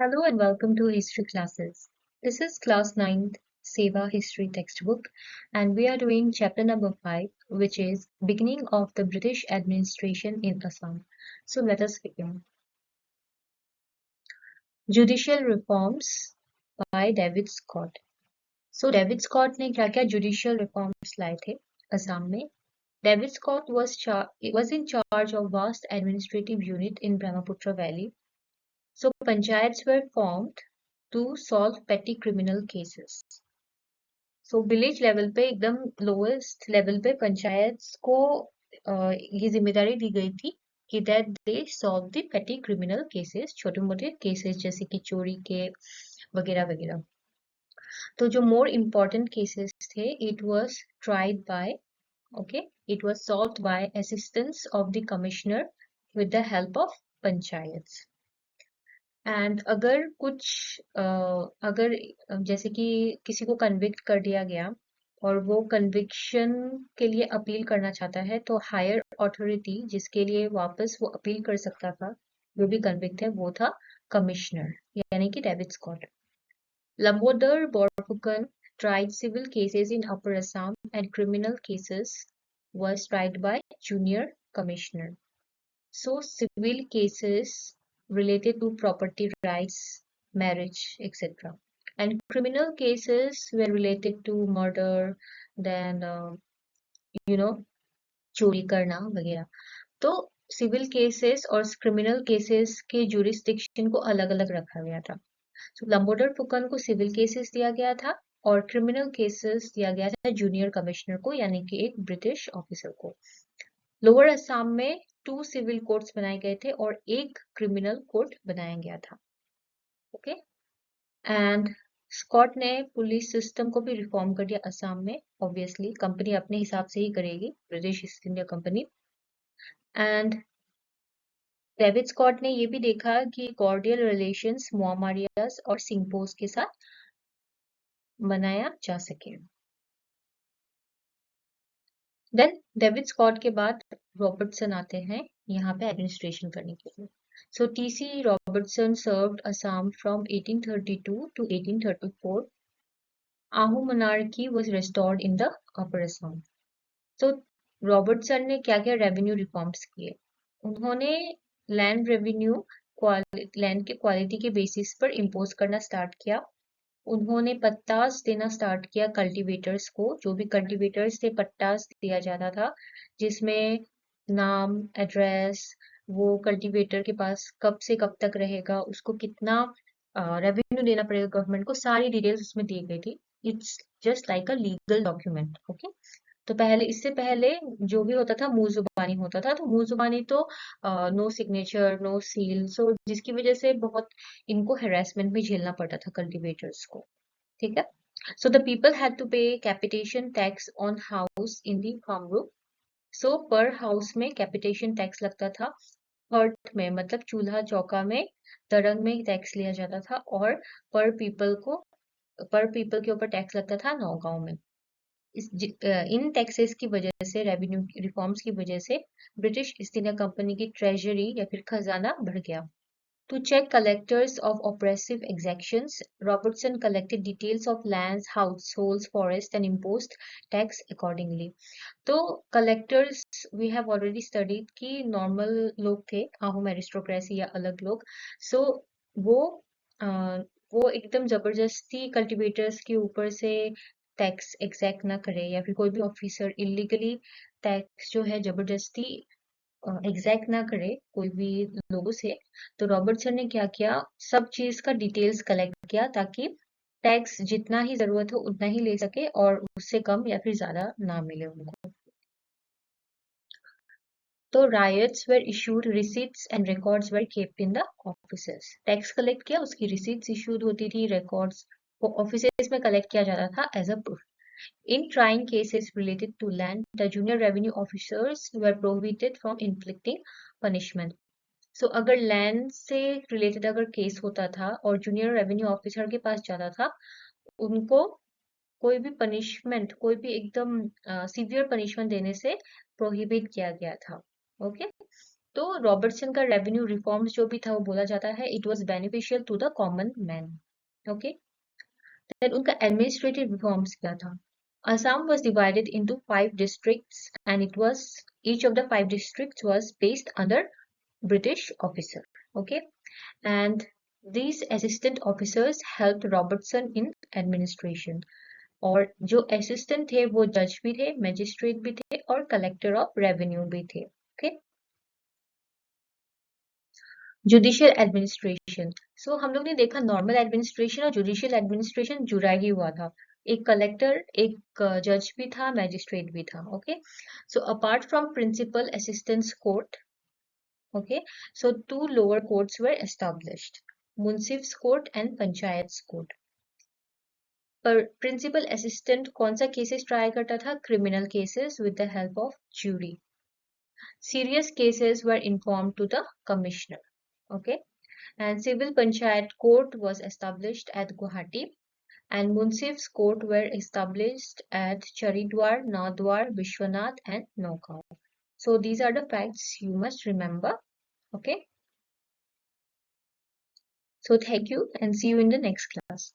Hello and welcome to History Classes. This is class 9th Seva History textbook and we are doing chapter number 5 which is Beginning of the British Administration in Assam. So let us begin. Judicial Reforms by David Scott. So David Scott ने क्या judicial reforms लाए थे असम में. David Scott was in charge of vast administrative unit in Brahmaputra Valley. So panchayats were formed to solve petty criminal cases. So village level पे एकदम lowest level पे पंचायत को ये जिम्मेदारी दी गई थी कि दैट दे सॉल्व द पेटी क्रिमिनल केसेस, छोटे मोटे केसेस जैसे कि चोरी के वगैरह वगैरह. तो जो मोर इम्पोर्टेंट केसेस थे it was tried by it was solved by assistance of the commissioner with the help of panchayats. And अगर जैसे कि किसी को कन्विक्ट कर दिया गया और वो कन्विक्शन के लिए अपील करना चाहता है तो हायर अथॉरिटी जिसके लिए वापस वो अपील कर सकता था जो भी कन्विक्ट है वो था कमिश्नर यानी कि David Scott. Lambodar Borphukan tried civil cases in Upper Assam and criminal cases was tried by junior commissioner. So civil cases related to property rights, marriage, etc. And criminal cases were related to murder, then चोरी करना वगैरह. तो civil cases और criminal cases के jurisdiction को अलग अलग रखा गया था. तो लंबोदर फुकन को सिविल केसेस दिया गया था और क्रिमिनल केसेस दिया गया था जूनियर कमिश्नर को यानी कि एक ब्रिटिश ऑफिसर को. लोअर असम में 2 सिविल कोर्ट्स बनाए गए थे और एक क्रिमिनल कोर्ट बनाया गया था. ओके. एंड स्कॉट ने पुलिस सिस्टम को भी रिफॉर्म कर दिया असम में. ऑब्वियसली कंपनी अपने हिसाब से ही करेगी, British East India Company. And David Scott ने ये भी देखा कि कॉर्डियल रिलेशंस मोहम्मदियास और सिंघपोस के साथ बनाया जा सके. देन डेविड स्कॉट के बाद रॉबर्टसन आते हैं यहाँ पे एडमिनिस्ट्रेशन करने के लिए. So T.C. Robertson served Assam from 1832 to 1834. Ahu monarchy was restored in the Upper Assam. So Robertson ने क्या क्या रेवेन्यू रिफॉर्म्स किए. उन्होंने लैंड रेवेन्यू लैंड के क्वालिटी के बेसिस पर इम्पोज करना स्टार्ट किया. उन्होंने पट्टास देना स्टार्ट किया कल्टीवेटर्स को. जो भी कल्टीवेटर्स थे पट्टास दिया जाता था जिसमें नाम, एड्रेस, वो कल्टीवेटर के पास कब से कब तक रहेगा, उसको कितना रेवेन्यू देना पड़ेगा गवर्नमेंट को, सारी डिटेल्स उसमें दी गई थी. It's just like a legal document. Okay. तो इससे पहले जो भी होता था मुंह जुबानी होता था. तो मुंह जुबानी तो नो सिग्नेचर, नो सील, सो जिसकी वजह से बहुत इनको हेरासमेंट भी झेलना पड़ता था कल्टीवेटर्स को. ठीक है. So the people had to pay capitation tax on house in the farm group. So per house में capitation tax लगता था. हर्ट में मतलब चूल्हा चौका में, तरंग में टैक्स लिया जाता था और पर पीपल के ऊपर टैक्स लगता था नौगांव में. इन टैक्सेस की वजह से, रेवेन्यू रिफॉर्म्स की वजह से ब्रिटिश ईस्ट इंडिया कंपनी की ट्रेजरी या फिर खजाना बढ़ गया. To check collectors of oppressive exactions, Robertson collected details of lands, households, forests, and imposed tax accordingly. तो collectors we have already studied कि normal लोग थे, आहूम aristocracy या अलग लोग. So वो एकदम जबरदस्ती कल्टीवेटर्स के ऊपर से टैक्स एग्जैक्ट ना करे या फिर कोई भी ऑफिसर इलीगली टैक्स जो है जबरदस्ती एग्जैक्ट ना करे कोई भी लोगों से. तो रॉबर्टसन ने क्या किया, सब चीज का डिटेल्स कलेक्ट किया ताकि टैक्स जितना ही जरूरत हो उतना ही ले सके और उससे कम या फिर ज्यादा ना मिले उनको. तो riots were issued, receipts and records were kept in the offices. Tax collect किया, उसकी रिसीट्स इशूड होती थी, रिकॉर्ड्स वो ऑफिसेस में कलेक्ट किया जाता था as a proof. In trying cases related to land, the junior revenue officers were prohibited from inflicting punishment. So अगर लैंड से रिलेटेड अगर केस होता था और जूनियर रेवेन्यू ऑफिसर के पास जाता था, उनको कोई भी पनिशमेंट, कोई भी एकदम सीवियर पनिशमेंट देने से प्रोहिबिट किया गया था. ओके. तो रॉबर्टसन का रेवेन्यू रिफॉर्म्स जो भी था वो बोला जाता है it was beneficial to the common man. Okay. Then उनका एडमिनिस्ट्रेटिव रिफॉर्म्स क्या था? Assam was divided into 5 districts and it was each of the 5 districts was placed under British officer. Okay, and these assistant officers helped Robertson in administration. और जो assistant थे वो जज भी थे, मैजिस्ट्रेट भी थे और कलेक्टर ऑफ रेवेन्यू भी थे. ओके. Judicial administration. सो हम लोग ने देखा नॉर्मल एडमिनिस्ट्रेशन और जुडिशियल एडमिनिस्ट्रेशन जुड़ा ही हुआ था. एक कलेक्टर, एक जज भी था, मैजिस्ट्रेट भी था. Okay. So apart from principal assistants court, okay, so 2 lower courts were established, munsifs court and panchayat court. पर प्रिंसिपल असिस्टेंट कौन सा केसेस ट्राई करता था? Criminal cases with the help of jury. Serious cases were informed to the commissioner. Okay, and civil panchayat court was established at Guwahati, and munsifs court were established at Charidwar, Nadwar, Vishwanath, and Nagaon. So these are the facts you must remember. Okay. So thank you and see you in the next class.